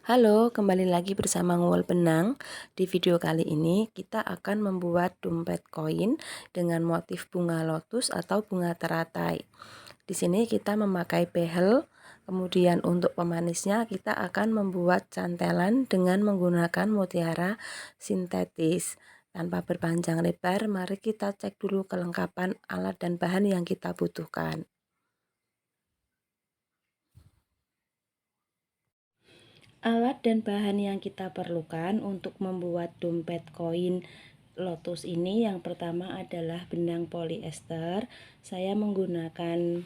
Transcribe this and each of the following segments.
Halo, kembali lagi bersama Nguwul Benang. Di video kali ini kita akan membuat dompet koin dengan motif bunga lotus atau bunga teratai. Di sini kita memakai behel, kemudian untuk pemanisnya kita akan membuat cantelan dengan menggunakan mutiara sintetis. Tanpa berpanjang lebar, mari kita cek dulu kelengkapan alat dan bahan yang kita butuhkan. Alat dan bahan yang kita perlukan untuk membuat dompet koin lotus ini, yang pertama adalah benang polyester. Saya menggunakan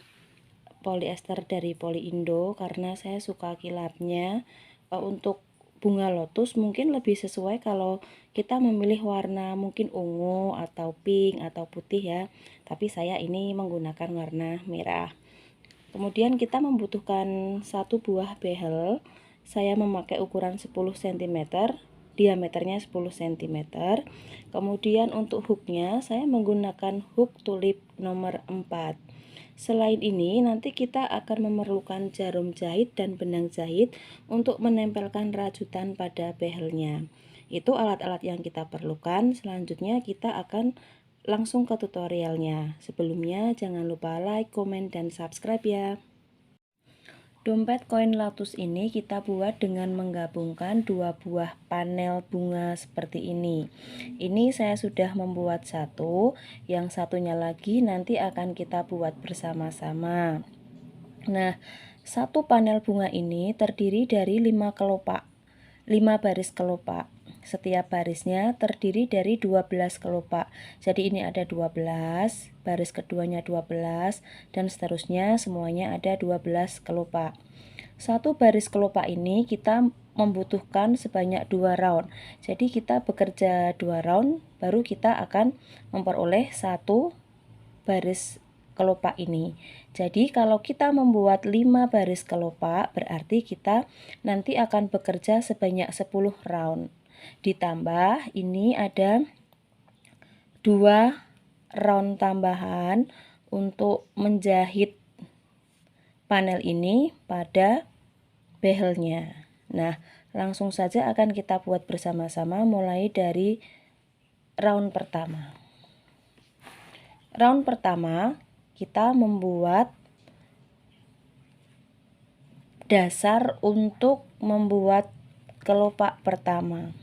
polyester dari Polyindo karena saya suka kilapnya. Untuk bunga lotus mungkin lebih sesuai kalau kita memilih warna mungkin ungu atau pink atau putih ya, tapi saya ini menggunakan warna merah. Kemudian kita membutuhkan satu buah behel. Saya memakai ukuran 10 cm, diameternya 10 cm. Kemudian untuk hooknya saya menggunakan hook tulip nomor 4. Selain ini nanti kita akan memerlukan jarum jahit dan benang jahit untuk menempelkan rajutan pada behelnya. Itu alat-alat yang kita perlukan. Selanjutnya kita akan langsung ke tutorialnya. Sebelumnya jangan lupa like, komen, dan subscribe ya. Dompet koin lotus ini kita buat dengan menggabungkan dua buah panel bunga seperti ini. Ini saya sudah membuat satu, yang satunya lagi nanti akan kita buat bersama-sama. Nah, satu panel bunga ini terdiri dari 5 kelopak, 5 baris kelopak. Setiap barisnya terdiri dari 12 kelopak. Jadi ini ada 12, baris keduanya 12, dan seterusnya semuanya ada 12 kelopak. Satu baris kelopak ini kita membutuhkan sebanyak 2 round. Jadi kita bekerja 2 round baru kita akan memperoleh satu baris kelopak ini. Jadi kalau kita membuat 5 baris kelopak berarti kita nanti akan bekerja sebanyak 10 round. Ditambah ini ada 2 round tambahan untuk menjahit panel ini pada behelnya. Nah, langsung saja akan kita buat bersama-sama mulai dari round pertama. Round pertama kita membuat dasar untuk membuat kelopak pertama.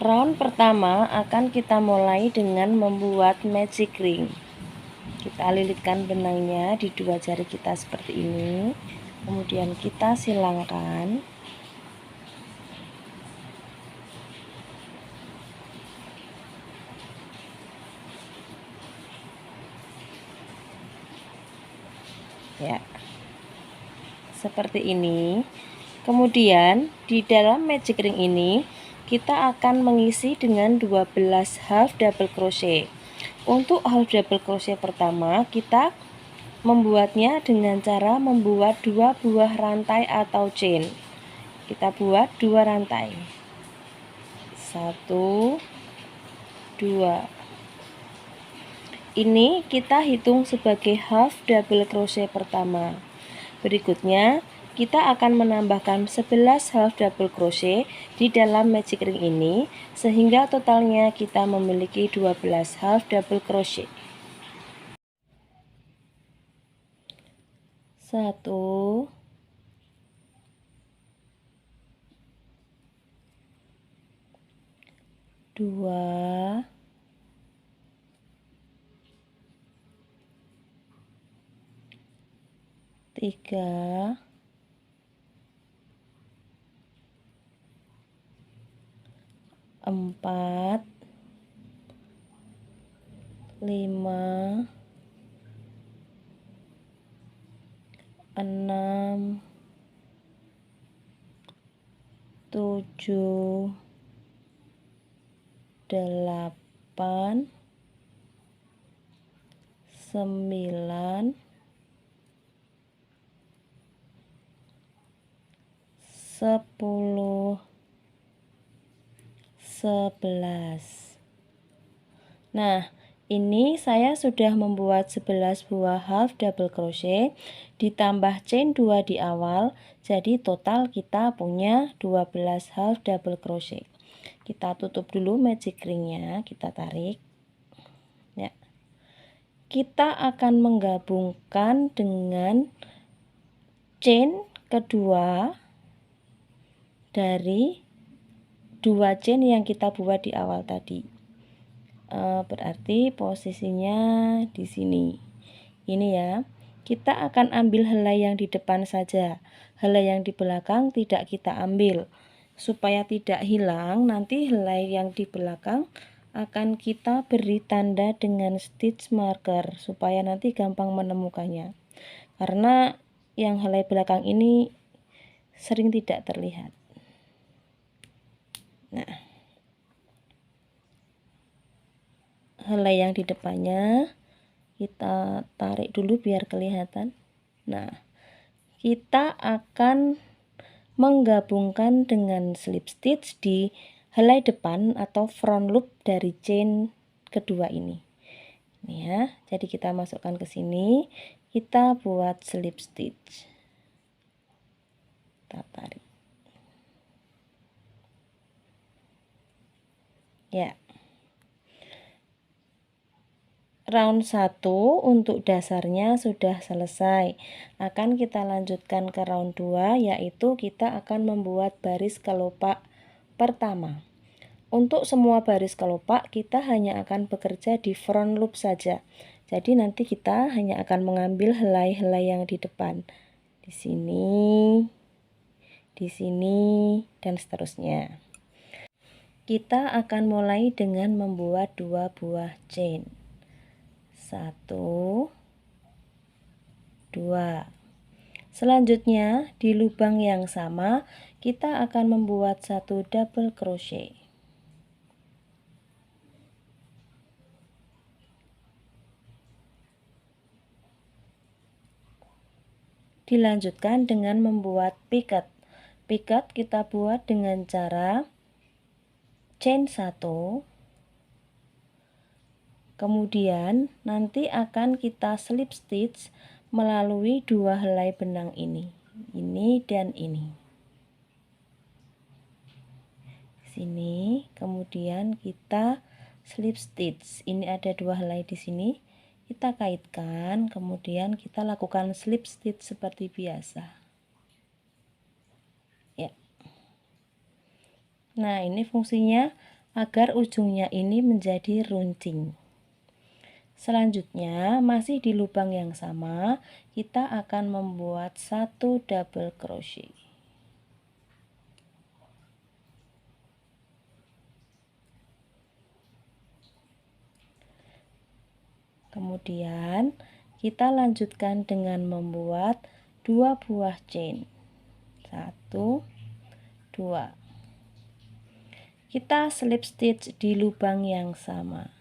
Round pertama akan kita mulai dengan membuat magic ring. Kita lilitkan benangnya di dua jari kita seperti ini. Kemudian kita silangkan. Ya. Seperti ini. Kemudian di dalam magic ring ini kita akan mengisi dengan 12 half double crochet. Untuk half double crochet pertama kita membuatnya dengan cara membuat 2 buah rantai atau chain. Kita buat 2 rantai. 1 2. Ini kita hitung sebagai half double crochet pertama. Berikutnya kita akan menambahkan 11 half double crochet di dalam magic ring ini sehingga totalnya kita memiliki 12 half double crochet. 1 2 3 4 5 6 7 8 9 10 11. Nah, Ini saya sudah membuat 11 buah half double crochet ditambah chain 2 di awal, jadi total kita punya 12 half double crochet. Kita tutup dulu magic ringnya, kita tarik ya. Kita akan menggabungkan dengan chain kedua dari 2 chain yang kita buat di awal tadi. Berarti posisinya di sini. Ini ya. Kita akan ambil helai yang di depan saja. Helai yang di belakang tidak kita ambil. Supaya tidak hilang, nanti helai yang di belakang akan kita beri tanda dengan stitch marker supaya nanti gampang menemukannya. Karena yang helai belakang ini sering tidak terlihat. Nah, helai yang di depannya kita tarik dulu biar kelihatan. Nah, kita akan menggabungkan dengan slip stitch di helai depan atau front loop dari chain kedua ini. Ini ya, jadi kita masukkan ke sini, kita buat slip stitch. Kita tarik. Ya. Round 1 untuk dasarnya sudah selesai. Akan kita lanjutkan ke round 2, yaitu kita akan membuat baris kelopak pertama. Untuk semua baris kelopak kita hanya akan bekerja di front loop saja. Jadi nanti kita hanya akan mengambil helai-helai yang di depan. Di sini, dan seterusnya. Kita akan mulai dengan membuat 2 buah chain. 1, 2. Selanjutnya di lubang yang sama kita akan membuat 1 double crochet. Dilanjutkan dengan membuat piket. Piket kita buat dengan cara chain 1, kemudian nanti akan kita slip stitch melalui 2 helai benang ini dan ini. Sini, kemudian kita slip stitch. Ini ada 2 helai di sini. Kita kaitkan, kemudian kita lakukan slip stitch seperti biasa. Ya. Nah, ini fungsinya agar ujungnya ini menjadi runcing. Selanjutnya, masih di lubang yang sama, kita akan membuat 1 double crochet. Kemudian, kita lanjutkan dengan membuat 2 buah chain. 1, 2. Kita slip stitch di lubang yang sama.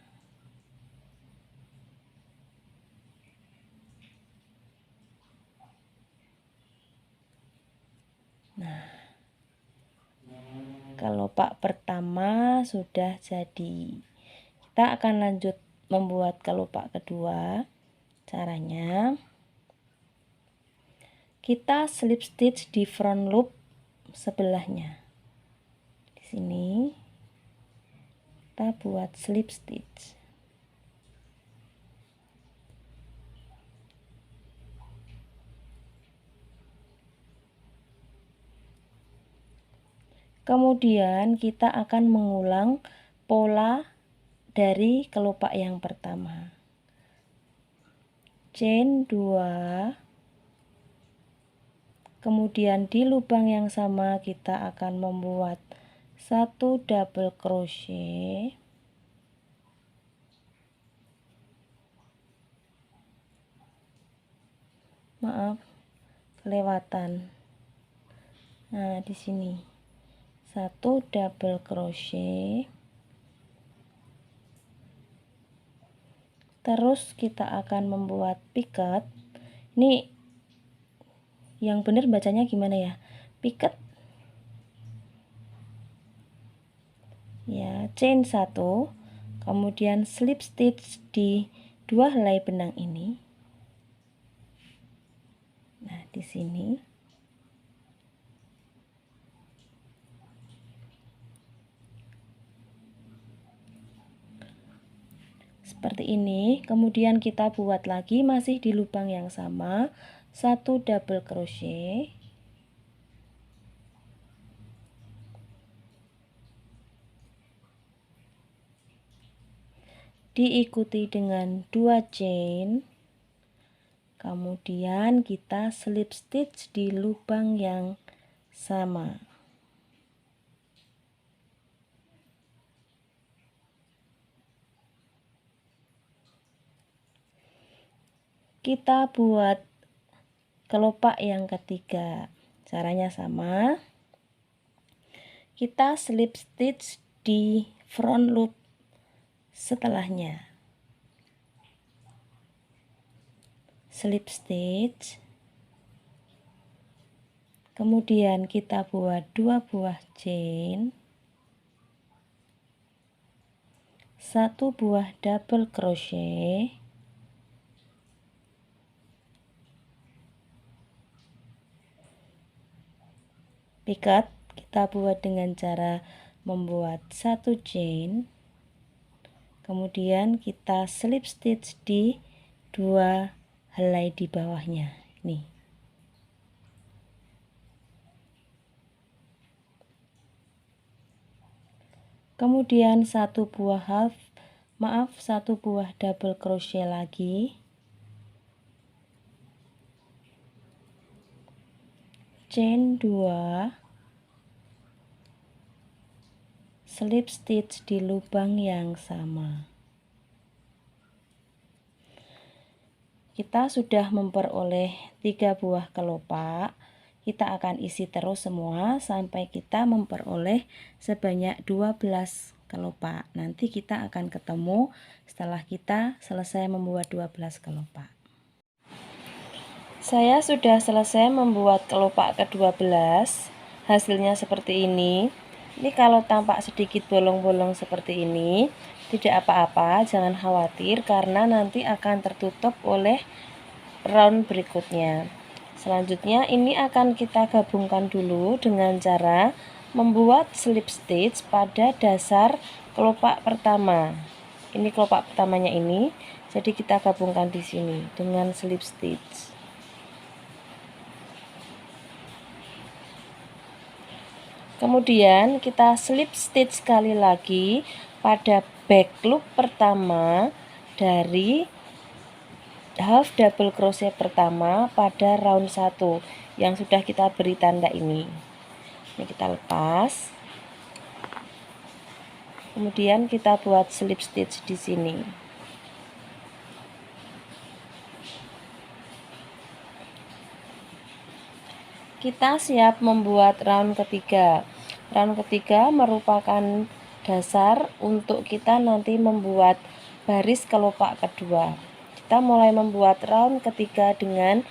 Nah, kelopak pertama sudah jadi. Kita akan lanjut membuat kelopak kedua. Caranya, kita slip stitch di front loop sebelahnya. Di sini kita buat slip stitch. Kemudian kita akan mengulang pola dari kelopak yang pertama. Chain 2. Kemudian di lubang yang sama kita akan membuat 1 double crochet. Maaf, kelewatan. Nah, di sini 1 double crochet. Terus kita akan membuat piket. Ini yang benar bacanya gimana ya? Piket. Ya, chain 1. kemudian slip stitch di 2 helai benang ini. Nah, di sini seperti ini. Kemudian kita buat lagi masih di lubang yang sama, 1 double crochet, diikuti dengan 2 chain, kemudian kita slip stitch di lubang yang sama. Kita buat kelopak yang ketiga. Caranya sama. Kita slip stitch di front loop setelahnya. Slip stitch. Kemudian kita buat 2 buah chain, 1 buah double crochet, pikat kita buat dengan cara membuat 1 chain, kemudian kita slip stitch di 2 helai di bawahnya nih. Kemudian 1 buah satu buah double crochet lagi, chain 2, slip stitch di lubang yang sama. Kita sudah memperoleh 3 buah kelopak. Kita akan isi terus semua sampai kita memperoleh sebanyak 12 kelopak. Nanti kita akan ketemu setelah kita selesai membuat 12 kelopak. Saya sudah selesai membuat kelopak ke-12. Hasilnya seperti ini. Ini kalau tampak sedikit bolong-bolong seperti ini, tidak apa-apa, jangan khawatir karena nanti akan tertutup oleh round berikutnya. Selanjutnya ini akan kita gabungkan dulu dengan cara membuat slip stitch pada dasar kelopak pertama. Ini kelopak pertamanya ini, jadi kita gabungkan di sini dengan slip stitch. Kemudian kita slip stitch sekali lagi pada back loop pertama dari half double crochet pertama pada round 1 yang sudah kita beri tanda ini. Ini kita lepas. Kemudian kita buat slip stitch di sini. Kita siap membuat round ketiga. Round ketiga merupakan dasar untuk kita nanti membuat baris kelopak kedua. Kita mulai membuat round ketiga dengan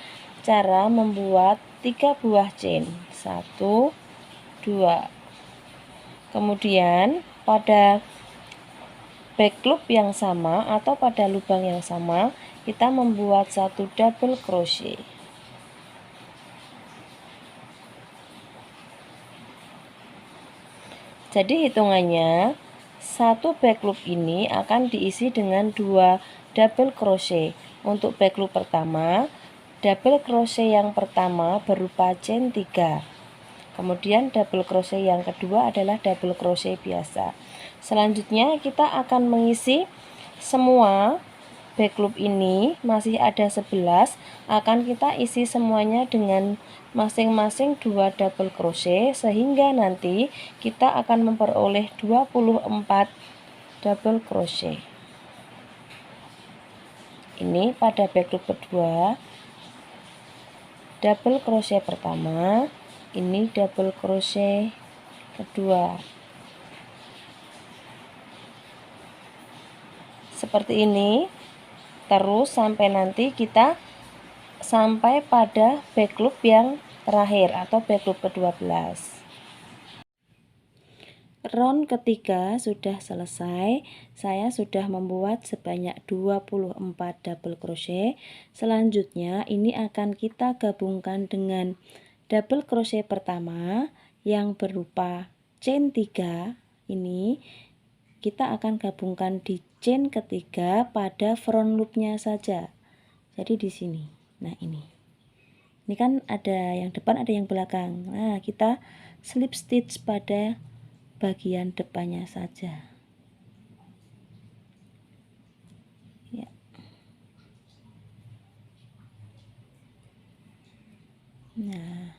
cara membuat 3 buah chain, 1, 2. Kemudian pada back loop yang sama atau pada lubang yang sama, kita membuat 1 double crochet. Jadi hitungannya 1 back loop ini akan diisi dengan 2 double crochet. Untuk back loop pertama, double crochet yang pertama berupa chain 3. Kemudian double crochet yang kedua adalah double crochet biasa. Selanjutnya kita akan mengisi semua back loop ini, masih ada 11, akan kita isi semuanya dengan masing-masing 2 double crochet sehingga nanti kita akan memperoleh 24 double crochet. Ini pada back loop kedua, double crochet pertama, ini double crochet kedua. Seperti ini terus sampai nanti kita sampai pada back loop yang terakhir atau back loop ke-12. Round ketiga sudah selesai. Saya sudah membuat sebanyak 24 double crochet. Selanjutnya ini akan kita gabungkan dengan double crochet pertama yang berupa chain 3. Ini kita akan gabungkan di chain ketiga pada front loopnya saja. Jadi di sini. Nah, ini kan ada yang depan, ada yang belakang. Nah, kita slip stitch pada bagian depannya saja. Ya. Nah,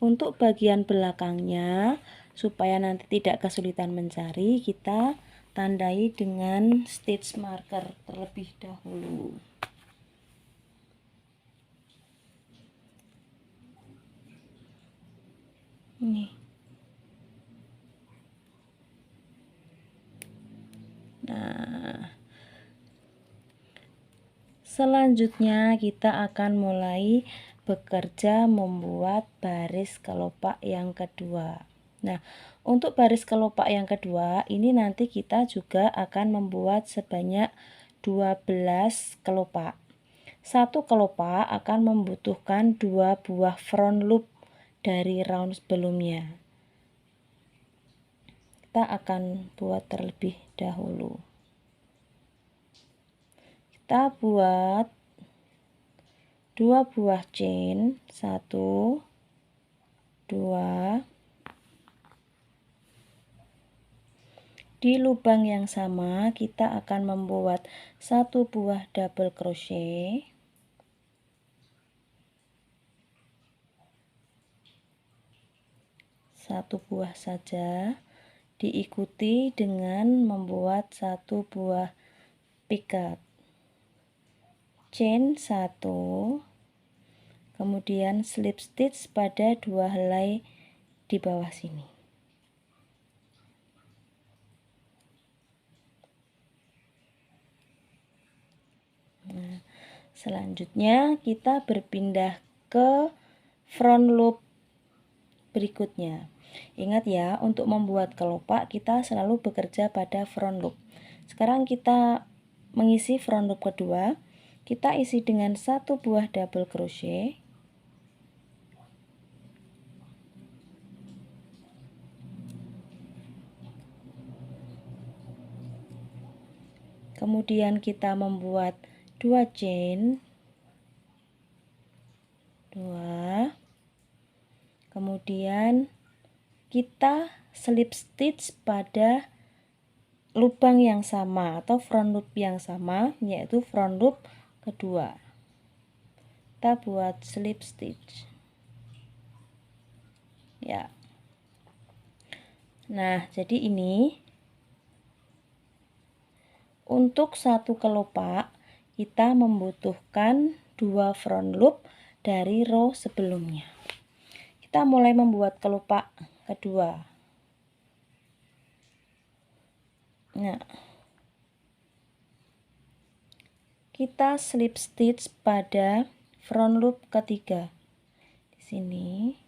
untuk bagian belakangnya supaya nanti tidak kesulitan mencari, kita tandai dengan stitch marker terlebih dahulu. Nih. Nah, selanjutnya kita akan mulai bekerja membuat baris kelopak yang kedua. Nah, untuk baris kelopak yang kedua ini nanti kita juga akan membuat sebanyak 12 kelopak. Satu kelopak akan membutuhkan 2 buah front loop dari round sebelumnya. Kita akan buat terlebih dahulu. Kita buat 2 buah chain, 1 2. Di lubang yang sama kita akan membuat 1 buah double crochet, 1 buah saja, diikuti dengan membuat 1 buah picot, chain 1, kemudian slip stitch pada 2 helai di bawah sini. Nah, selanjutnya kita berpindah ke front loop berikutnya. Ingat ya, untuk membuat kelopak kita selalu bekerja pada front loop. Sekarang kita mengisi front loop kedua. Kita isi dengan 1 buah double crochet, kemudian kita membuat 2 chain, 2, kemudian kita slip stitch pada lubang yang sama atau front loop yang sama, yaitu front loop kedua. Kita buat slip stitch ya. Nah, jadi ini untuk satu kelopak kita membutuhkan 2 front loop dari row sebelumnya. Kita mulai membuat kelopak kedua. Nah, kita slip stitch pada front loop ketiga. Di sini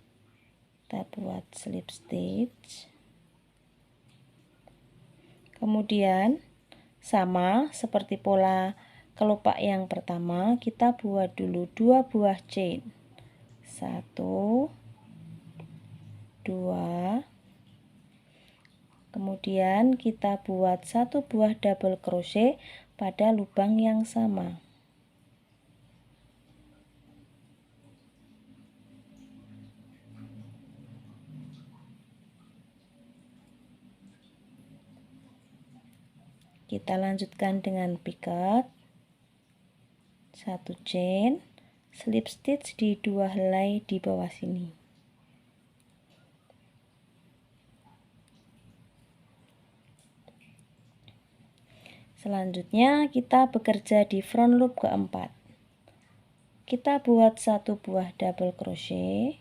kita buat slip stitch. Kemudian sama seperti pola kelopak yang pertama, kita buat dulu 2 buah chain. 1 2, kemudian kita buat 1 buah double crochet pada lubang yang sama. Kita lanjutkan dengan picot, 1 chain, slip stitch di 2 helai di bawah sini. Selanjutnya kita bekerja di front loop keempat. Kita buat 1 buah double crochet,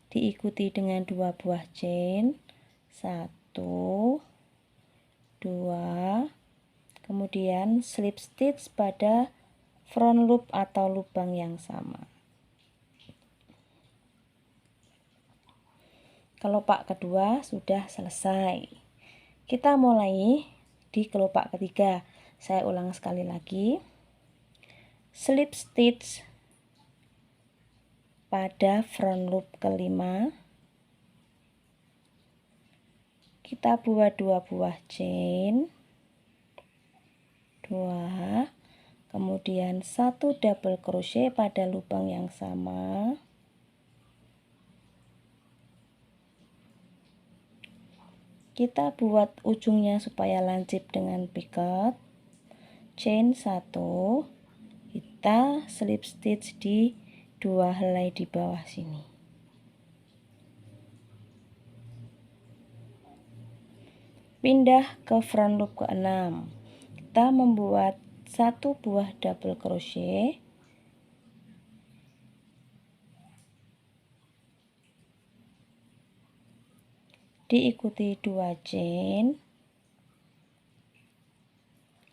diikuti dengan 2 buah chain, 1 2, kemudian slip stitch pada front loop atau lubang yang sama. Kelopak kedua sudah selesai. Kita mulai di kelopak ketiga. Saya ulang sekali lagi. Slip stitch pada front loop kelima. Kita buat 2 buah chain, 2, kemudian 1 double crochet pada lubang yang sama. Kita buat ujungnya supaya lancip dengan picot. Chain 1, kita slip stitch di 2 helai di bawah sini. Pindah ke front loop ke-6. Kita membuat 1 buah double crochet, diikuti 2 chain,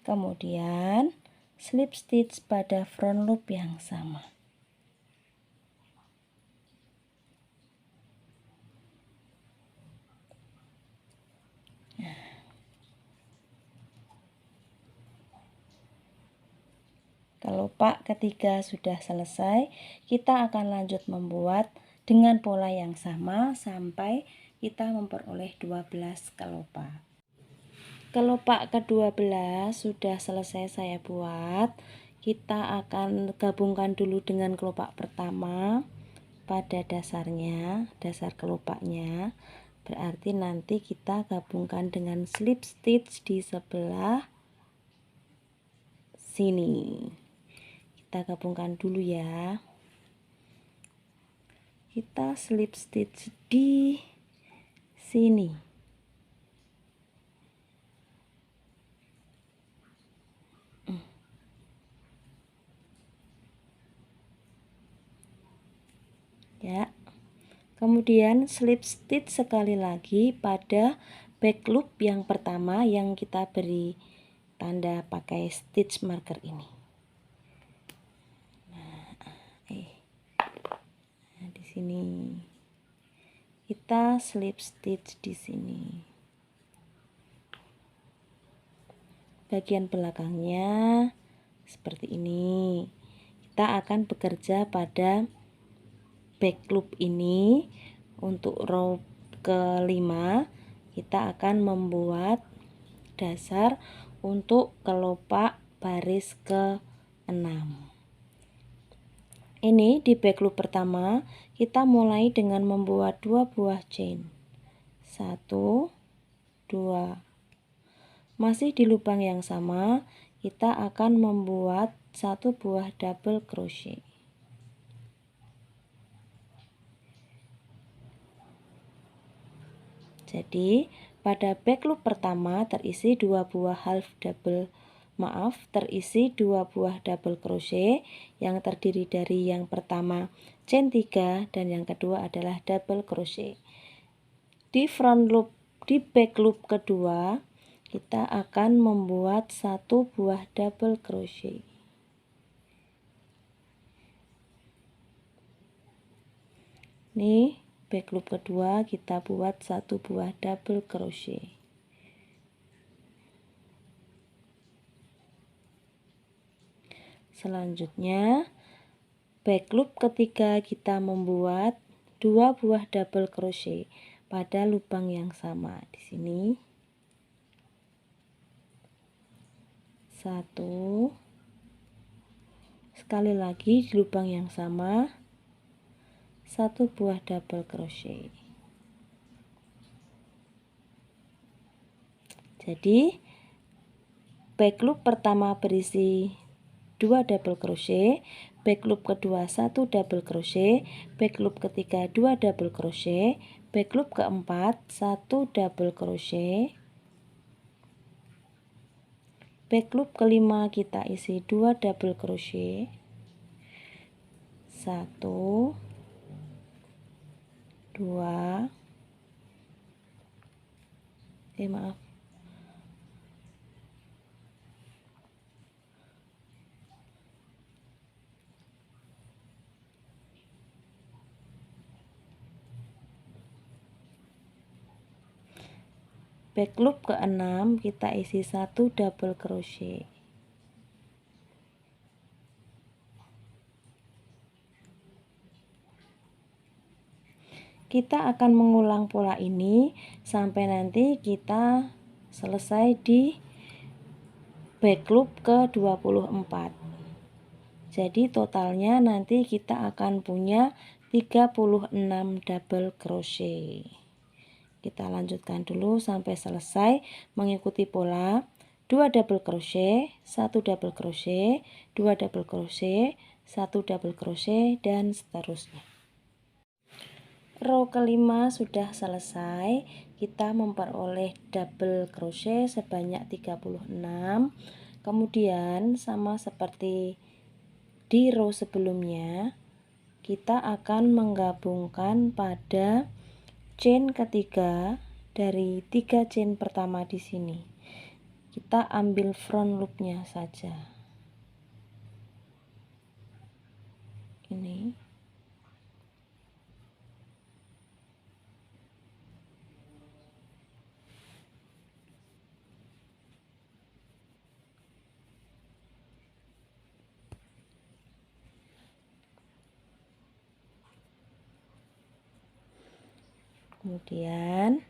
kemudian slip stitch pada front loop yang sama. Kelopak ketiga sudah selesai, kita akan lanjut membuat dengan pola yang sama sampai kita memperoleh 12 kelopak. Kelopak ke-12 sudah selesai saya buat. Kita akan gabungkan dulu dengan kelopak pertama pada dasarnya, dasar kelopaknya. Berarti nanti kita gabungkan dengan slip stitch di sebelah sini. Kita gabungkan dulu ya. Kita slip stitch di sini. Ya. Kemudian slip stitch sekali lagi pada back loop yang pertama yang kita beri tanda pakai stitch marker ini. Nah, di sini kita slip stitch di sini. Bagian belakangnya seperti ini. Kita akan bekerja pada back loop ini. Untuk row kelima kita akan membuat dasar untuk kelopak baris ke-6. Ini di back loop pertama kita mulai dengan membuat 2 buah chain, 1, 2. Masih di lubang yang sama kita akan membuat 1 buah double crochet. Jadi pada back loop pertama terisi 2 buah terisi 2 buah double crochet yang terdiri dari yang pertama chain 3 dan yang kedua adalah double crochet. Di back loop kedua kita akan membuat 1 buah double crochet. Nih, back loop kedua kita buat 1 buah double crochet. Selanjutnya back loop ketiga kita membuat 2 buah double crochet pada lubang yang sama. Di sini 1, sekali lagi di lubang yang sama 1 buah double crochet. Jadi back loop pertama berisi 2 double crochet, back loop kedua 1 double crochet, back loop ketiga 2 double crochet, back loop keempat 1 double crochet, back loop kelima kita isi 2 double crochet, 1, 2, maaf, back loop ke-6 kita isi 1 double crochet. Kita akan mengulang pola ini sampai nanti kita selesai di back loop ke-24. Jadi totalnya nanti kita akan punya 36 double crochet. Kita lanjutkan dulu sampai selesai mengikuti pola 2 double crochet, 1 double crochet, 2 double crochet, 1 double crochet, dan seterusnya. Row kelima sudah selesai. Kita memperoleh double crochet sebanyak 36. Kemudian sama seperti di row sebelumnya, kita akan menggabungkan pada chain ketiga dari 3 chain pertama di sini. Kita ambil front loopnya saja. Ini. Kemudian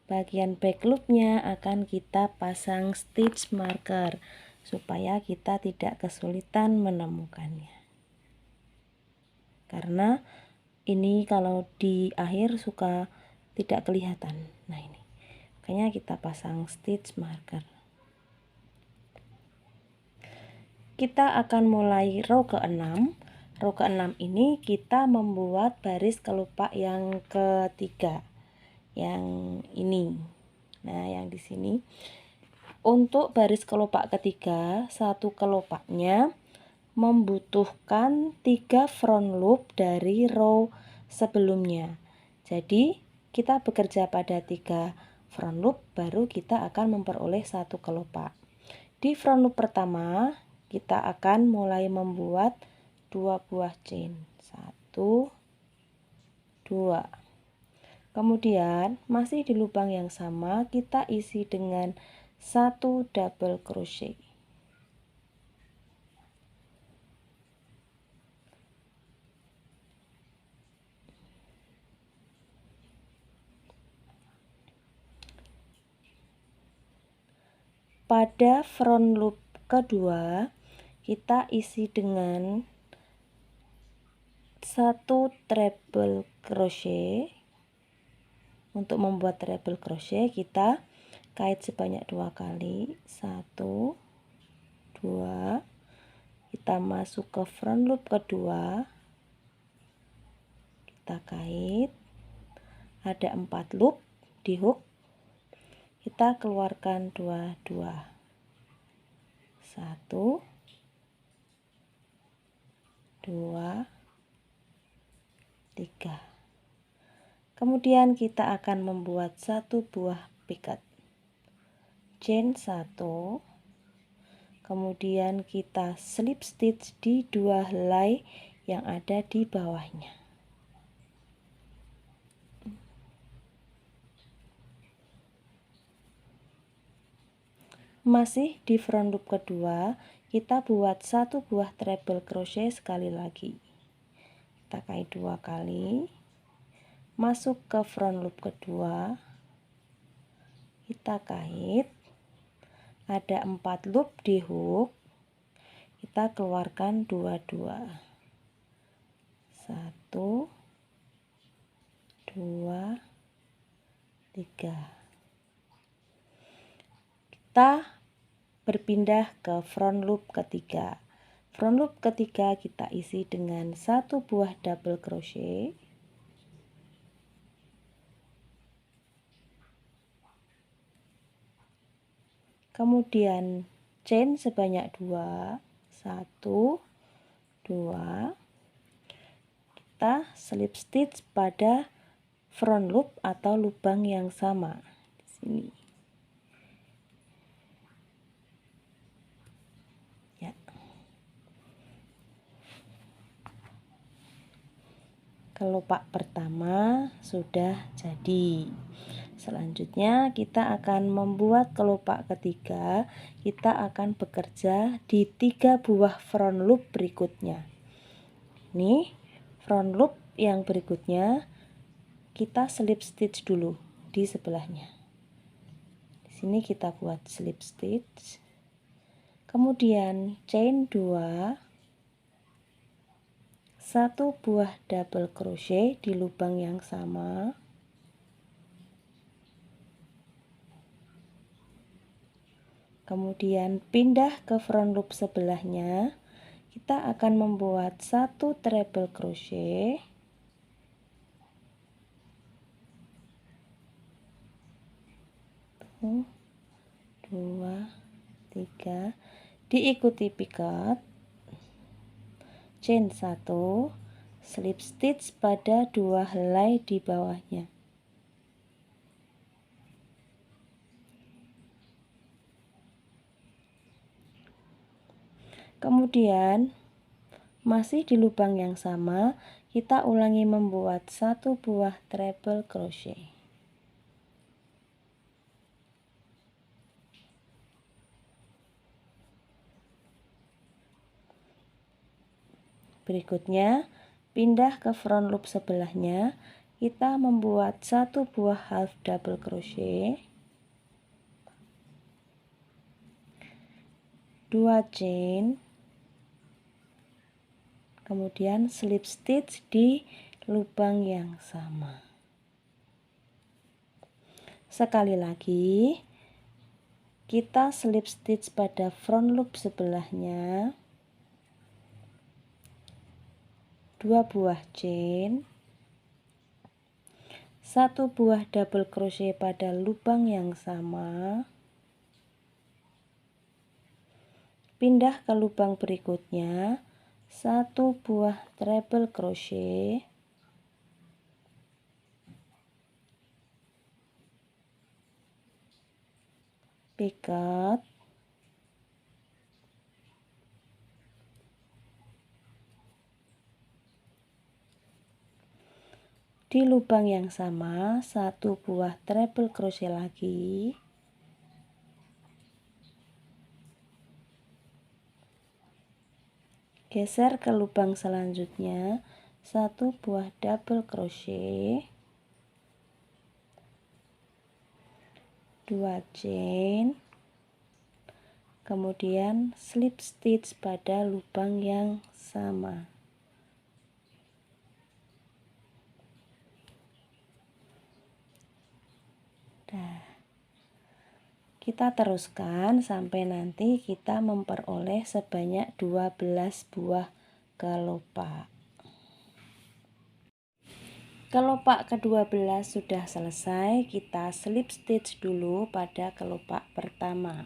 bagian back loopnya akan kita pasang stitch marker supaya kita tidak kesulitan menemukannya, karena ini kalau di akhir suka tidak kelihatan. Nah ini makanya kita pasang stitch marker. Kita akan mulai row ke-6. Row ke-6 ini kita membuat baris kelopak yang ketiga, yang ini. Nah, yang di sini. Untuk baris kelopak ketiga, satu kelopaknya membutuhkan 3 front loop dari row sebelumnya. Jadi, kita bekerja pada 3 front loop, baru kita akan memperoleh satu kelopak. Di front loop pertama, kita akan mulai membuat 2 buah chain, 1, 2. Kemudian masih di lubang yang sama kita isi dengan 1 double crochet. Pada front loop kedua kita isi dengan 1 treble crochet. Untuk membuat treble crochet kita kait sebanyak 2 kali, 1, 2, kita masuk ke front loop kedua, kita kait, ada 4 loop di hook, kita keluarkan 2, 1, 2, 3. Kemudian kita akan membuat satu buah piket, chain 1, kemudian kita slip stitch di 2 helai yang ada di bawahnya. Masih di front loop kedua, kita buat satu buah treble crochet sekali lagi. Kita kait 2 kali, masuk ke front loop kedua, kita kait, ada 4 loop di hook, kita keluarkan 2, 1, 2, 3. Kita berpindah ke front loop ketiga. Front loop ketiga kita isi dengan satu buah double crochet, kemudian chain sebanyak 2, 1, 2, kita slip stitch pada front loop atau lubang yang sama di sini. Ya. Kelopak pertama sudah jadi. Selanjutnya kita akan membuat kelopak ketiga. Kita akan bekerja di 3 buah front loop berikutnya. Ini front loop yang berikutnya kita slip stitch dulu di sebelahnya. Di sini kita buat slip stitch. Kemudian chain 2, 1 buah double crochet di lubang yang sama. Kemudian pindah ke front loop sebelahnya. Kita akan membuat 1 treble crochet. 1, 2, 3, diikuti picot, chain 1, slip stitch pada 2 helai di bawahnya. Kemudian masih di lubang yang sama, kita ulangi membuat 1 buah treble crochet. Berikutnya, pindah ke front loop sebelahnya, kita membuat 1 buah half double crochet, 2 chain, kemudian slip stitch di lubang yang sama. Sekali lagi kita slip stitch pada front loop sebelahnya, 2 buah chain, 1 buah double crochet pada lubang yang sama, pindah ke lubang berikutnya, 1 buah treble crochet, picot, di lubang yang sama 1 buah treble crochet lagi, geser ke lubang selanjutnya, 1 buah double crochet, 2 chain, kemudian slip stitch pada lubang yang sama. Nah, kita teruskan sampai nanti kita memperoleh sebanyak 12 buah kelopak. Kelopak ke-12 sudah selesai, kita slip stitch dulu pada kelopak pertama.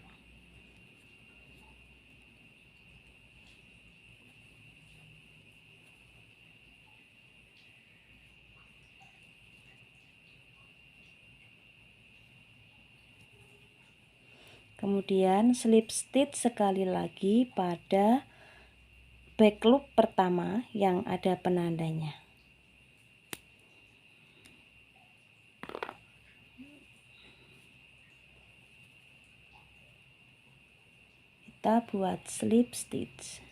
Kemudian slip stitch sekali lagi pada back loop pertama yang ada penandanya. Kita buat slip stitch.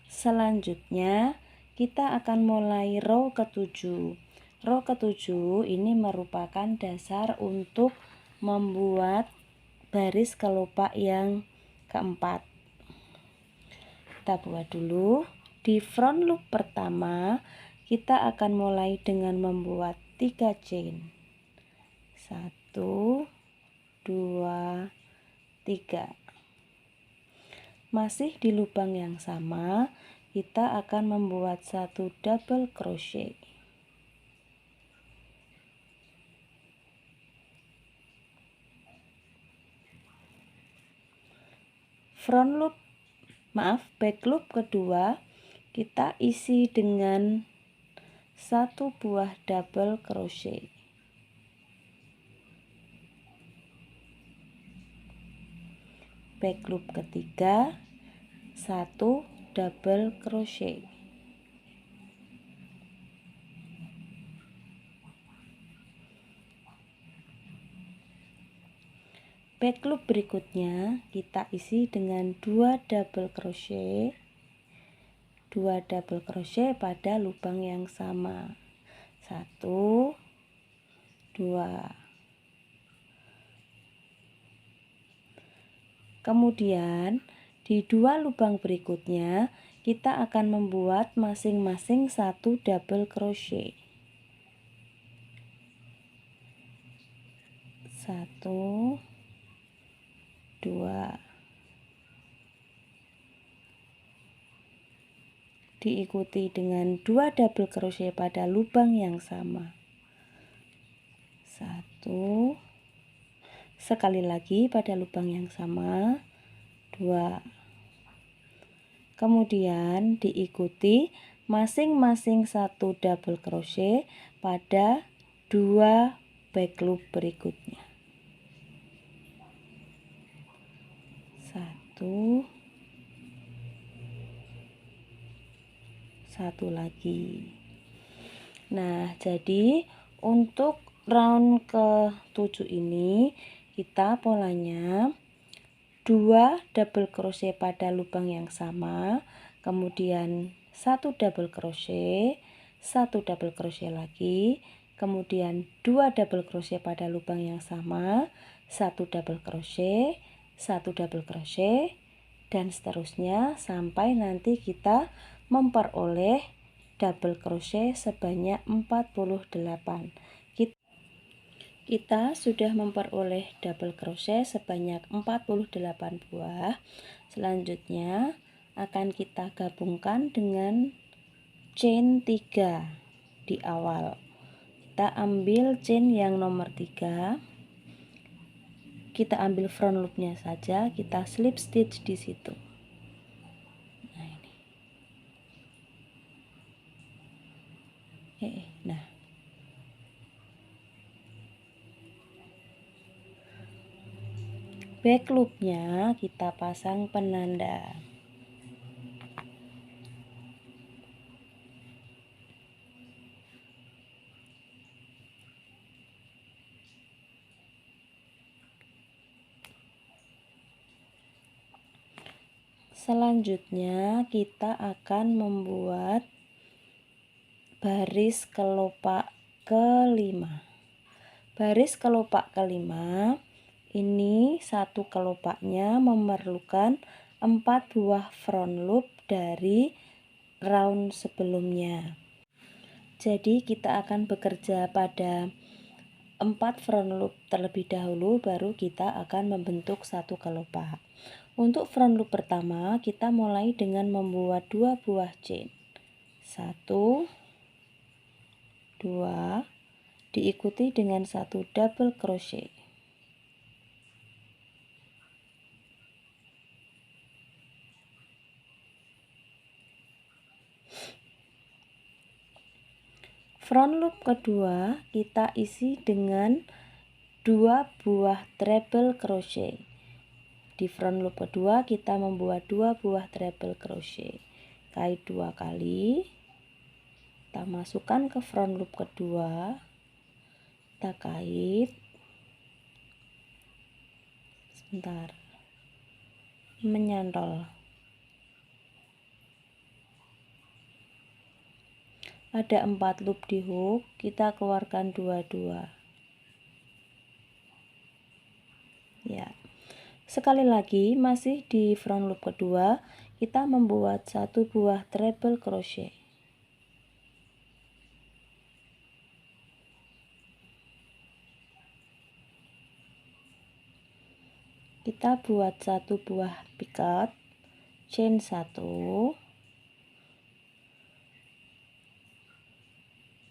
Selanjutnya kita akan mulai row ke-7. Row ke-7 ini merupakan dasar untuk membuat baris kelopak yang keempat. Kita buat dulu di front loop pertama. Kita akan mulai dengan membuat 3 chain, 1, 2, 3. Masih di lubang yang sama, kita akan membuat 1 double crochet, back loop kedua kita isi dengan 1 buah double crochet, back loop ketiga 1 double crochet, back loop berikutnya kita isi dengan 2 double crochet pada lubang yang sama. 1 2. Kemudian di 2 lubang berikutnya kita akan membuat masing-masing 1 double crochet. 1 2, diikuti dengan 2 double crochet pada lubang yang sama. 1, sekali lagi pada lubang yang sama, 2. Kemudian diikuti masing-masing 1 double crochet pada 2 back loop berikutnya. 1 lagi. Nah, jadi untuk round ke-7 ini kita polanya 2 double crochet pada lubang yang sama, kemudian 1 double crochet, 1 double crochet lagi, kemudian 2 double crochet pada lubang yang sama, 1 double crochet, 1 double crochet, dan seterusnya sampai nanti kita memperoleh double crochet sebanyak 48. Kita sudah memperoleh double crochet sebanyak 48 buah. Selanjutnya akan kita gabungkan dengan chain 3 di awal. Kita ambil chain yang nomor 3. Kita ambil front loopnya saja, kita slip stitch di situ. Nah, back loopnya kita pasang penanda. Selanjutnya kita akan membuat baris kelopak kelima. Baris kelopak kelima ini satu kelopaknya memerlukan 4 buah front loop dari round sebelumnya. Jadi kita akan bekerja pada 4 front loop terlebih dahulu, baru kita akan membentuk satu kelopak. Untuk front loop pertama kita mulai dengan membuat 2 buah chain. 1 2, diikuti dengan 1 double crochet. Front loop kedua kita isi dengan 2 buah treble crochet. Di front loop kedua kita membuat 2 buah treble crochet. Kait 2 kali. Kita masukkan ke front loop kedua, kita kait, sebentar, menyantol. Ada 4 loop di hook, kita keluarkan 2-2. Ya, sekali lagi masih di front loop kedua kita membuat 1 buah treble crochet. Kita buat 1 buah picot, chain 1,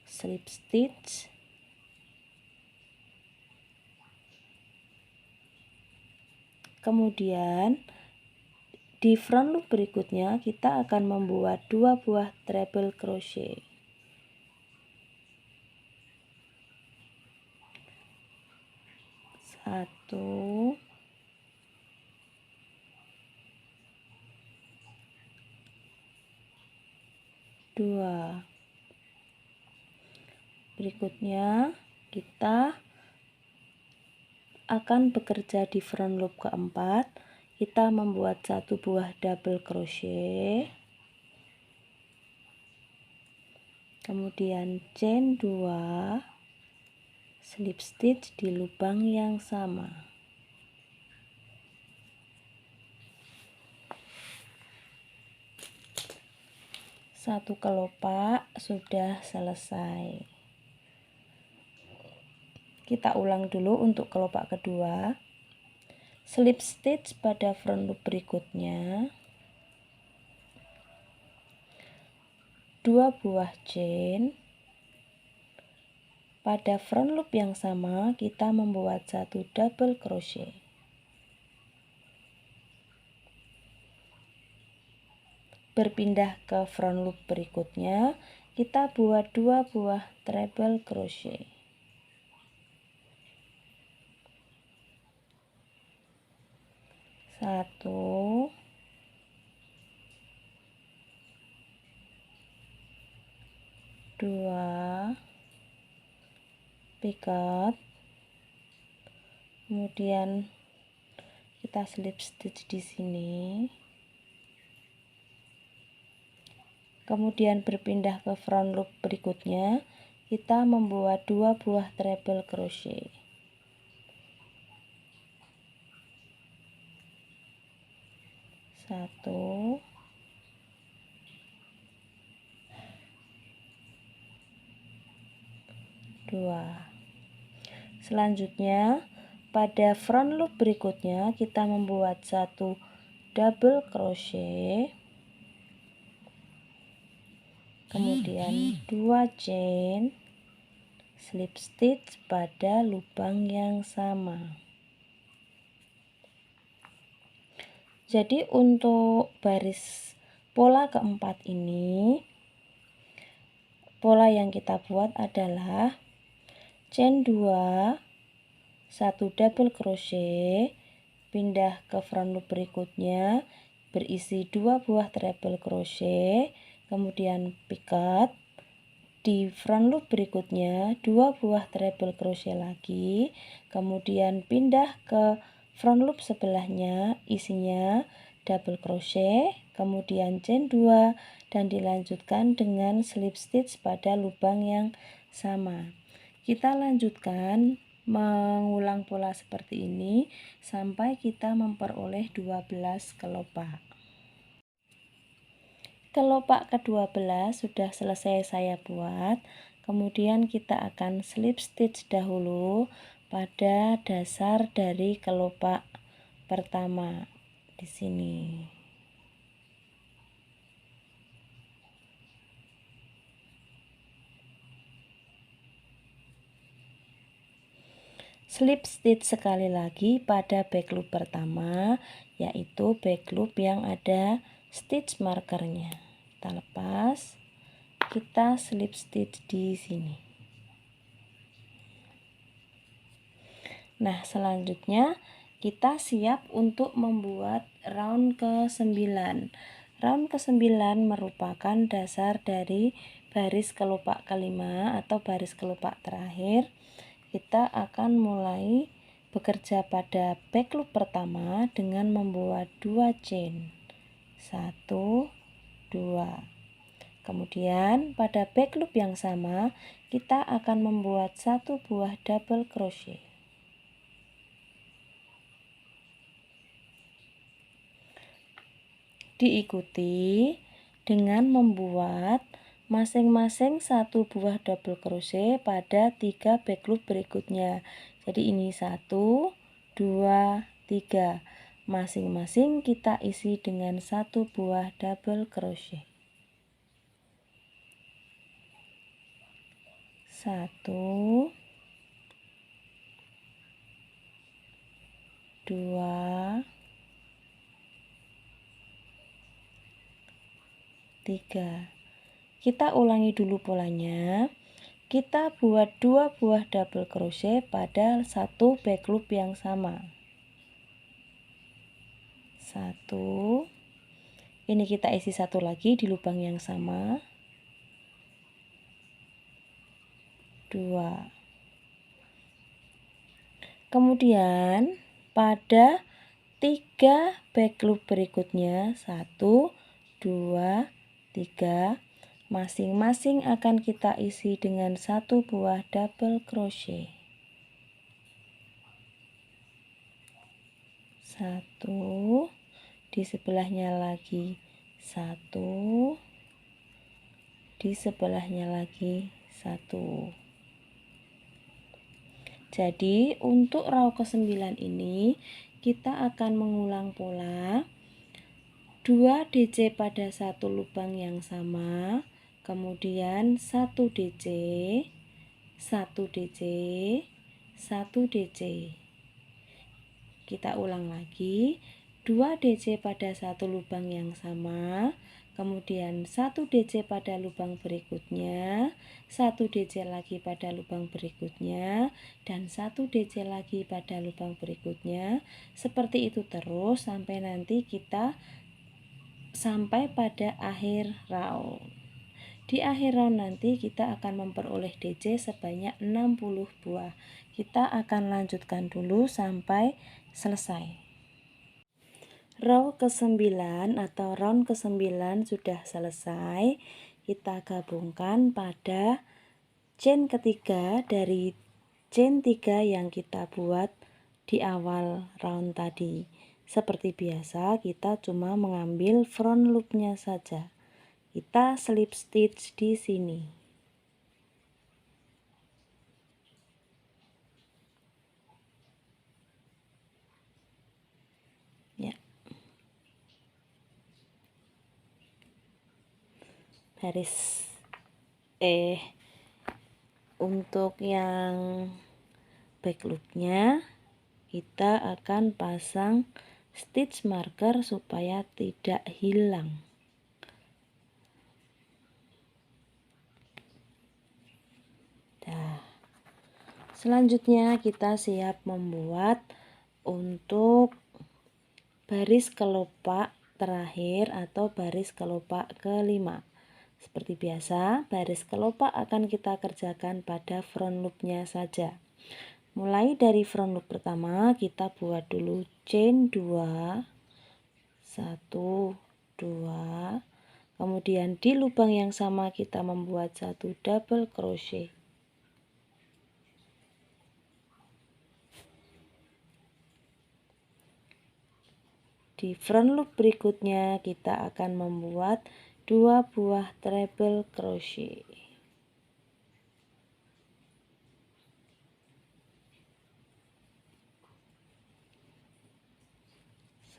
slip stitch, kemudian di front loop berikutnya kita akan membuat 2 buah treble crochet. Satu, dua. Berikutnya kita akan bekerja di front loop keempat. Kita membuat satu buah double crochet, kemudian chain 2, slip stitch di lubang yang sama. Satu kelopak sudah selesai. Kita ulang dulu untuk kelopak kedua. Slip stitch pada front loop berikutnya, 2 buah chain. Pada front loop yang sama kita membuat satu double crochet. Berpindah ke front loop berikutnya, kita buat 2 buah treble crochet. Satu, dua, pikat, kemudian kita slip stitch di sini, kemudian berpindah ke front loop berikutnya, kita membuat 2 buah treble crochet. Satu, dua. Selanjutnya pada front loop berikutnya kita membuat satu double crochet, kemudian 2 chain, slip stitch pada lubang yang sama. Jadi untuk baris pola keempat ini, pola yang kita buat adalah chain 2, 1 double crochet, pindah ke front loop berikutnya, berisi 2 buah treble crochet, kemudian pikat. Di front loop berikutnya 2 buah treble crochet lagi, kemudian pindah ke front loop sebelahnya, isinya double crochet, kemudian chain 2, dan dilanjutkan dengan slip stitch pada lubang yang sama. Kita lanjutkan mengulang pola seperti ini sampai kita memperoleh 12 kelopak. Kelopak ke-12 sudah selesai saya buat. Kemudian kita akan slip stitch dahulu pada dasar dari kelopak pertama di sini. Slip stitch sekali lagi pada back loop pertama, yaitu back loop yang ada stitch markernya. Kita lepas, kita slip stitch di sini. Nah, selanjutnya kita siap untuk membuat round ke-9. Round ke-9 merupakan dasar dari baris kelopak kelima atau baris kelopak terakhir. Kita akan mulai bekerja pada back loop pertama dengan membuat 2 chain. 1, 2. Kemudian pada back loop yang sama kita akan membuat satu buah double crochet. Diikuti dengan membuat masing-masing satu buah double crochet pada 3 back loop berikutnya. Jadi ini 1, 2, 3. Masing-masing kita isi dengan satu buah double crochet. 1, 2, 3. Kita ulangi dulu polanya. Kita buat 2 buah double crochet pada satu back loop yang sama. 1. Ini kita isi satu lagi di lubang yang sama. 2. Kemudian pada 3 back loop berikutnya 1, 2, 3 masing-masing akan kita isi dengan 1 buah double crochet. 1 di sebelahnya lagi, 1 di sebelahnya lagi, 1. Jadi untuk row ke-9 ini kita akan mengulang pola 2 DC pada satu lubang yang sama, kemudian 1 DC, 1 DC, 1 DC. Kita ulang lagi, 2 DC pada satu lubang yang sama, kemudian 1 DC pada lubang berikutnya, 1 DC lagi pada lubang berikutnya, dan 1 DC lagi pada lubang berikutnya. Seperti itu terus sampai nanti kita sampai pada akhir round. Di akhir round nanti kita akan memperoleh DC sebanyak 60 buah. Kita akan lanjutkan dulu sampai selesai. Row ke-9 atau round ke-9 sudah selesai. Kita gabungkan pada chain ketiga dari chain 3 yang kita buat di awal round tadi. Seperti biasa, kita cuma mengambil front loopnya saja. Kita slip stitch di sini. Ya. Baris untuk yang back loopnya kita akan pasang stitch marker supaya tidak hilang. Nah, selanjutnya kita siap membuat untuk baris kelopak terakhir atau baris kelopak kelima. Seperti biasa, baris kelopak akan kita kerjakan pada front loopnya saja. Mulai dari front loop pertama, kita buat dulu chain 2, 1, 2, kemudian di lubang yang sama kita membuat 1 double crochet. Di front loop berikutnya kita akan membuat 2 buah treble crochet.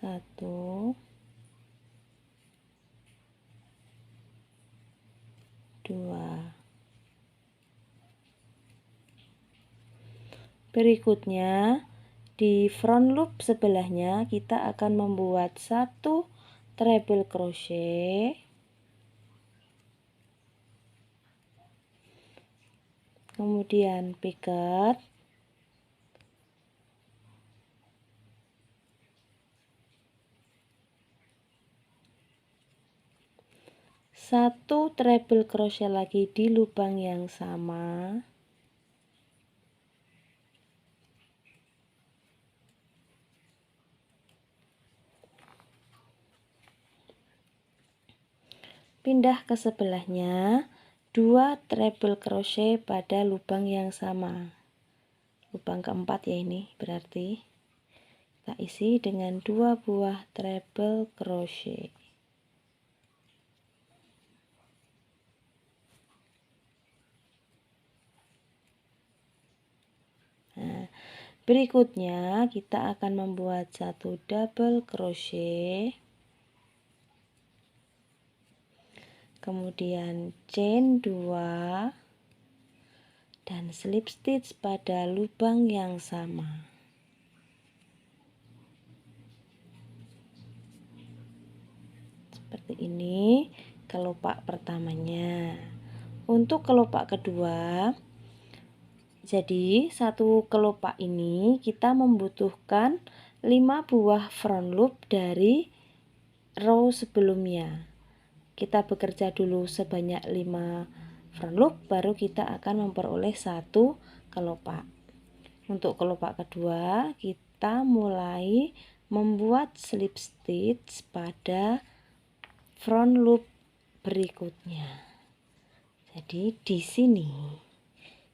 1, 2. Berikutnya di front loop sebelahnya kita akan membuat 1 treble crochet, kemudian piket, satu treble crochet lagi di lubang yang sama, pindah ke sebelahnya, 2 treble crochet pada lubang yang sama, lubang keempat ya, ini berarti kita isi dengan 2 buah treble crochet. Nah, berikutnya kita akan membuat 1 double crochet, kemudian chain 2 dan slip stitch pada lubang yang sama. Seperti ini kelopak pertamanya. Untuk kelopak kedua, jadi satu kelopak ini kita membutuhkan 5 buah front loop dari row sebelumnya. Kita bekerja dulu sebanyak 5 front loop, baru kita akan memperoleh 1 kelopak. Untuk kelopak kedua kita mulai membuat slip stitch pada front loop berikutnya. Jadi di sini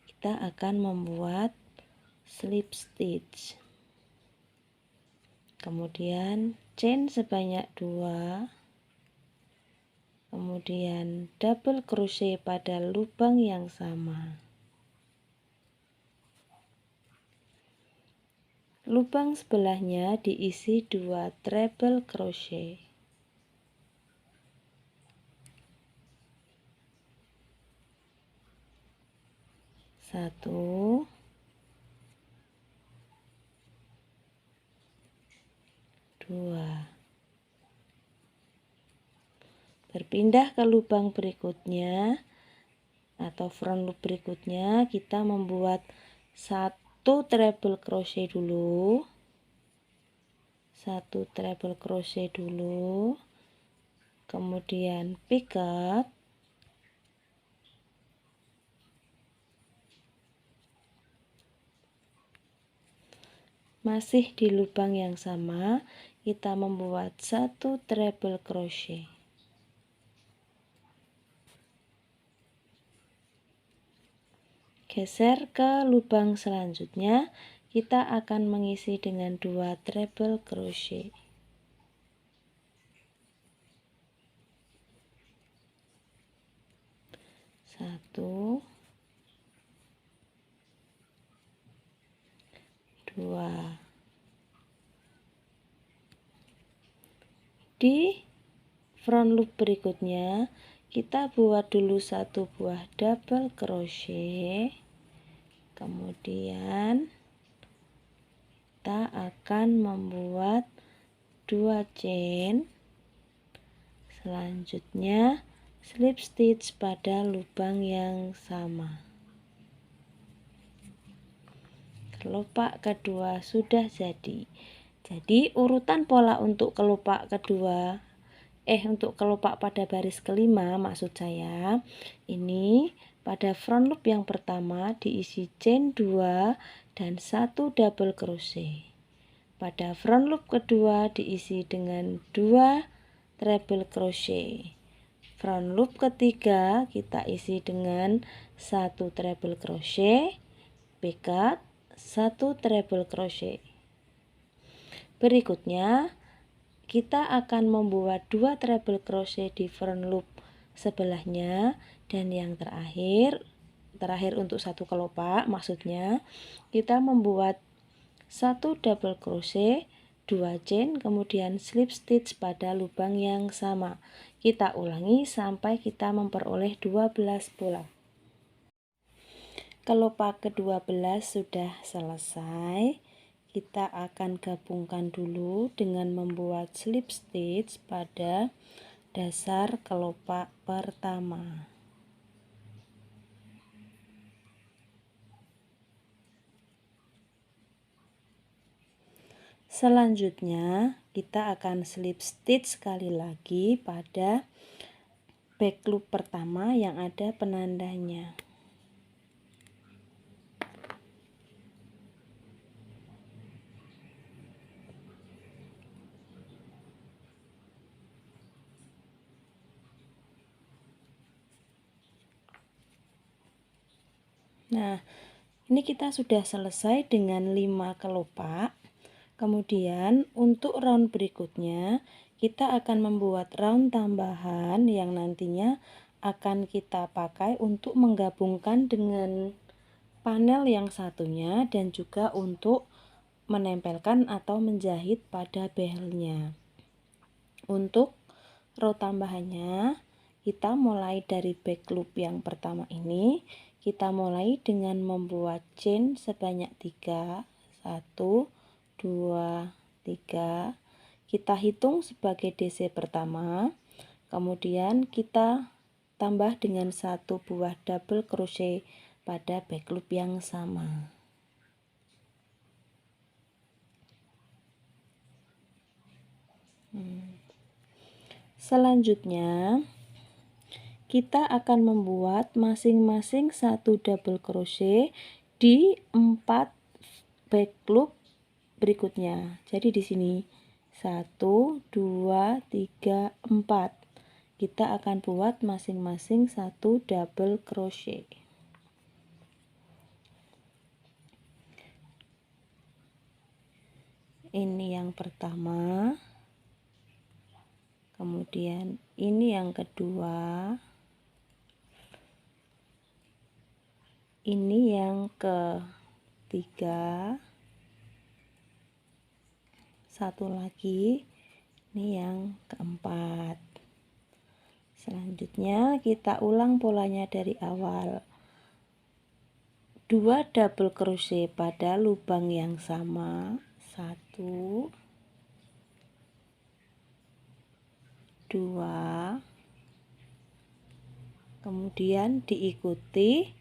kita akan membuat slip stitch, kemudian chain sebanyak 2, kemudian double crochet pada lubang yang sama. Lubang sebelahnya diisi 2 treble crochet. Satu, dua. Berpindah ke lubang berikutnya atau front loop berikutnya, kita membuat 1 treble crochet dulu. 1 treble crochet dulu. Kemudian picot. Masih di lubang yang sama, kita membuat 1 treble crochet. Geser ke lubang selanjutnya, kita akan mengisi dengan 2 treble crochet. Satu, dua. Di front loop berikutnya kita buat dulu 1 buah double crochet, kemudian kita akan membuat 2 chain, selanjutnya slip stitch pada lubang yang sama. Kelopak kedua sudah jadi. Jadi urutan pola untuk kelopak kedua, untuk kelopak pada baris kelima maksud saya, ini pada front loop yang pertama diisi chain 2 dan 1 double crochet. Pada front loop kedua diisi dengan 2 treble crochet. Front loop ketiga kita isi dengan 1 treble crochet, picot, 1 treble crochet. Berikutnya kita akan membuat 2 treble crochet di front loop sebelahnya, dan yang terakhir untuk satu kelopak maksudnya kita membuat 1 double crochet, 2 chain, kemudian slip stitch pada lubang yang sama. Kita ulangi sampai kita memperoleh 12 pola. Kelopak ke-12 sudah selesai. Kita akan gabungkan dulu dengan membuat slip stitch pada dasar kelopak pertama. Selanjutnya kita akan slip stitch sekali lagi pada back loop pertama yang ada penandanya. Nah, ini kita sudah selesai dengan 5 kelopak. Kemudian untuk round berikutnya kita akan membuat round tambahan yang nantinya akan kita pakai untuk menggabungkan dengan panel yang satunya dan juga untuk menempelkan atau menjahit pada behelnya. Untuk row tambahannya kita mulai dari back loop yang pertama ini. Kita mulai dengan membuat chain sebanyak 3, 1, 2, 3. Kita hitung sebagai DC pertama, kemudian kita tambah dengan 1 buah double crochet pada back loop yang sama. Selanjutnya kita akan membuat masing-masing 1 double crochet di 4 back loop berikutnya. Jadi di sini 1 2 3 4. Kita akan buat masing-masing 1 double crochet. Ini yang pertama, kemudian ini yang kedua, ini yang ketiga, satu lagi, ini yang keempat. Selanjutnya kita ulang polanya dari awal. 2 double crochet pada lubang yang sama, 1 2, kemudian diikuti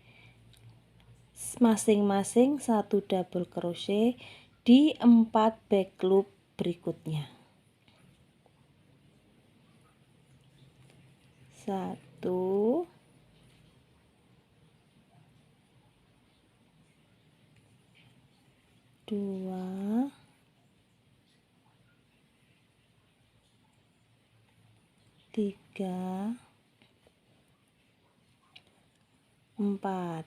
masing-masing 1 double crochet di 4 back loop berikutnya. 1 2 3 4.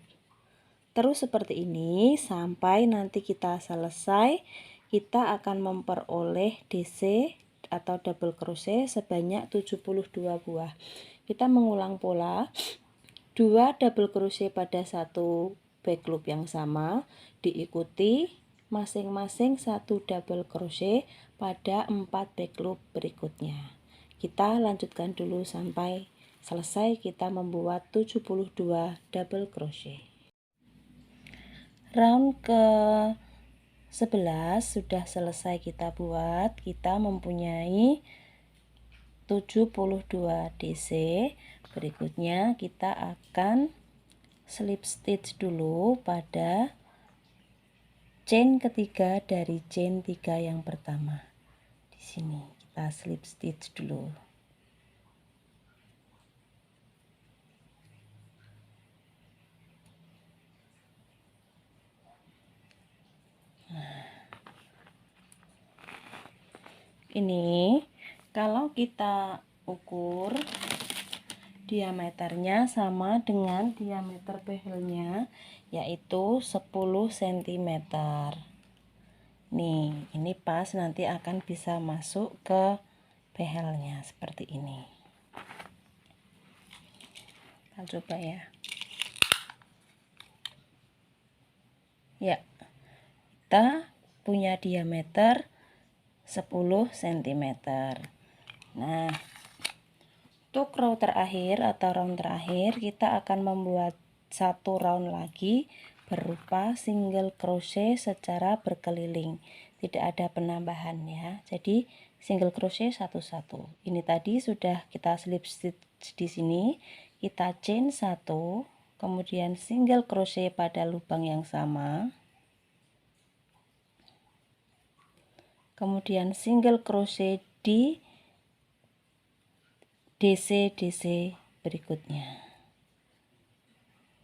Terus seperti ini sampai nanti kita selesai. Kita akan memperoleh DC atau double crochet sebanyak 72 buah. Kita mengulang pola, 2 double crochet pada satu back loop yang sama, diikuti masing-masing 1 double crochet pada 4 back loop berikutnya. Kita lanjutkan dulu sampai selesai kita membuat 72 double crochet. Round ke 11 sudah selesai kita buat. Kita mempunyai 72 DC. Berikutnya kita akan slip stitch dulu pada chain ketiga dari chain 3 yang pertama. Di sini kita slip stitch dulu. Ini kalau kita ukur diameternya sama dengan diameter behelnya, yaitu 10 cm. Nih, ini pas nanti akan bisa masuk ke behelnya seperti ini. Kita coba ya. Ya, kita punya diameter 10 cm. Nah, untuk row terakhir atau round terakhir kita akan membuat satu round lagi berupa single crochet secara berkeliling, tidak ada penambahan ya. Jadi single crochet satu-satu. Ini tadi sudah kita slip stitch di sini, kita chain 1, kemudian single crochet pada lubang yang sama, kemudian single crochet di DC berikutnya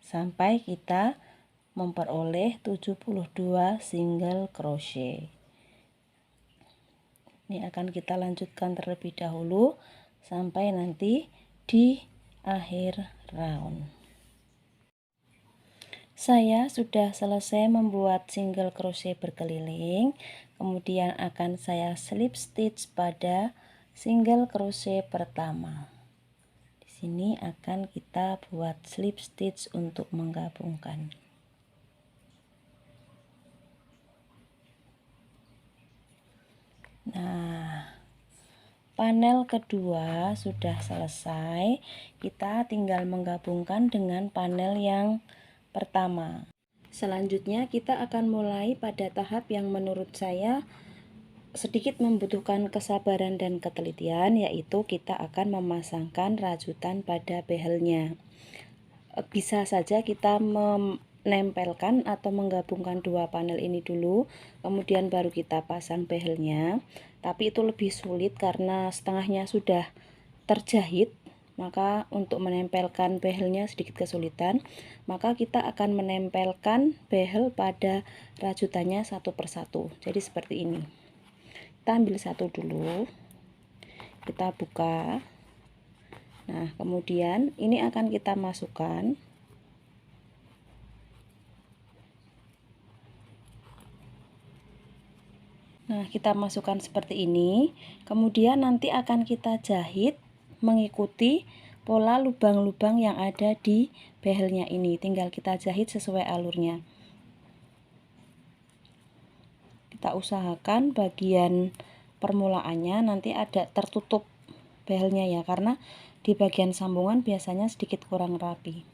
sampai kita memperoleh 72 single crochet. Ini akan kita lanjutkan terlebih dahulu sampai nanti di akhir round. Saya sudah selesai membuat single crochet berkeliling, kemudian akan saya slip stitch pada single crochet pertama. Di sini akan kita buat slip stitch untuk menggabungkan. Nah, panel kedua sudah selesai. Kita tinggal menggabungkan dengan panel yang pertama. Selanjutnya kita akan mulai pada tahap yang menurut saya sedikit membutuhkan kesabaran dan ketelitian, yaitu kita akan memasangkan rajutan pada behelnya. Bisa saja kita menempelkan atau menggabungkan dua panel ini dulu, kemudian baru kita pasang behelnya, tapi itu lebih sulit karena setengahnya sudah terjahit. maka untuk menempelkan behelnya sedikit kesulitan, maka kita akan menempelkan behel pada rajutannya satu persatu. Jadi seperti ini. Kita ambil satu dulu, kita buka. Nah, kemudian ini akan kita masukkan. Nah, kita masukkan seperti ini. Kemudian nanti akan kita jahit mengikuti pola lubang-lubang yang ada di behelnya ini. Tinggal kita jahit sesuai alurnya. Kita usahakan bagian permulaannya nanti ada tertutup behelnya ya, karena di bagian sambungan biasanya sedikit kurang rapi.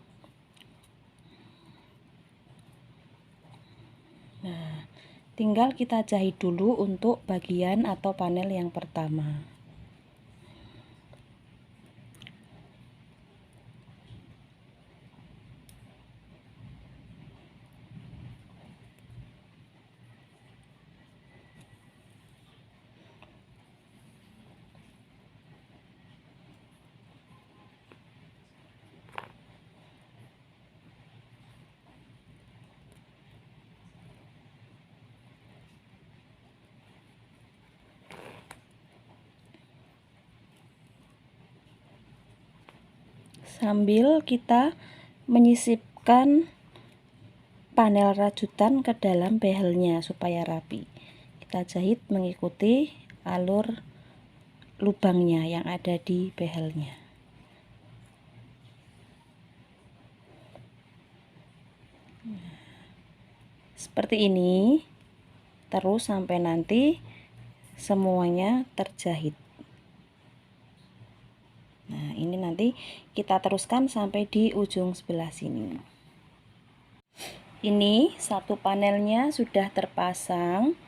Nah, tinggal kita jahit dulu untuk bagian atau panel yang pertama. Sambil kita menyisipkan panel rajutan ke dalam behelnya supaya rapi. Kita jahit mengikuti alur lubangnya yang ada di behelnya. Seperti ini terus sampai nanti semuanya terjahit. Nah, ini nanti kita teruskan sampai di ujung sebelah sini. Ini satu panelnya sudah terpasang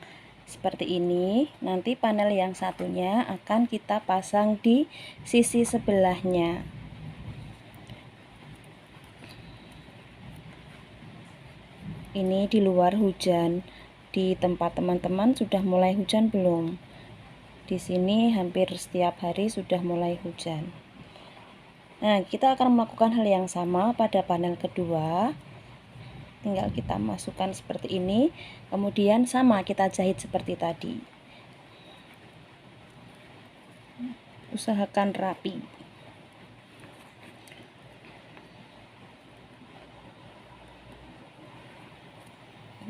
seperti ini. Nanti panel yang satunya akan kita pasang di sisi sebelahnya. Ini di luar hujan. Di tempat teman-teman sudah mulai hujan belum? Di sini hampir setiap hari sudah mulai hujan. Nah, kita akan melakukan hal yang sama pada panel kedua. Tinggal kita masukkan seperti ini, kemudian sama kita jahit seperti tadi. Usahakan rapi.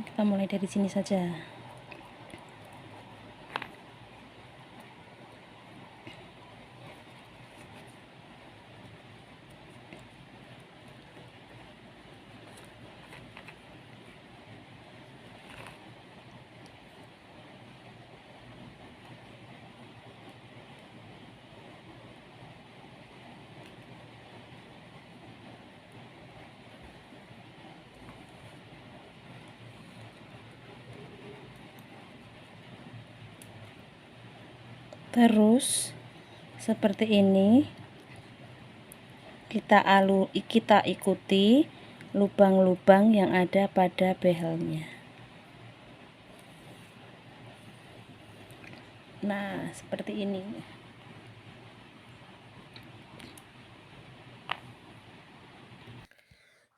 Kita mulai dari sini saja. Terus seperti ini kita ikuti lubang-lubang yang ada pada behelnya. Nah, seperti ini.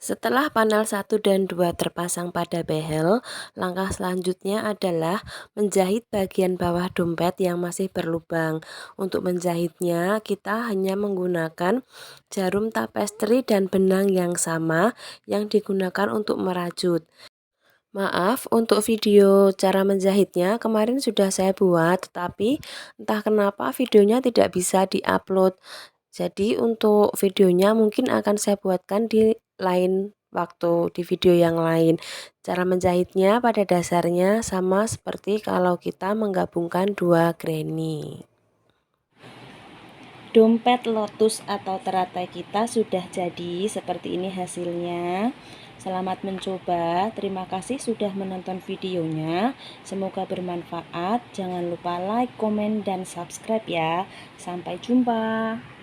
Setelah panel 1 dan 2 terpasang pada behel, langkah selanjutnya adalah menjahit bagian bawah dompet yang masih berlubang. Untuk menjahitnya, kita hanya menggunakan jarum tapestri dan benang yang sama yang digunakan untuk merajut. Maaf, untuk video cara menjahitnya kemarin sudah saya buat, tetapi entah kenapa videonya tidak bisa diupload. Jadi untuk videonya mungkin akan saya buatkan di lain waktu, di video yang lain. Cara menjahitnya pada dasarnya sama seperti kalau kita menggabungkan dua granny. Dompet lotus atau teratai kita sudah jadi, seperti ini hasilnya. Selamat mencoba, terima kasih sudah menonton videonya. Semoga bermanfaat. Jangan lupa like, komen, dan subscribe ya. Sampai jumpa.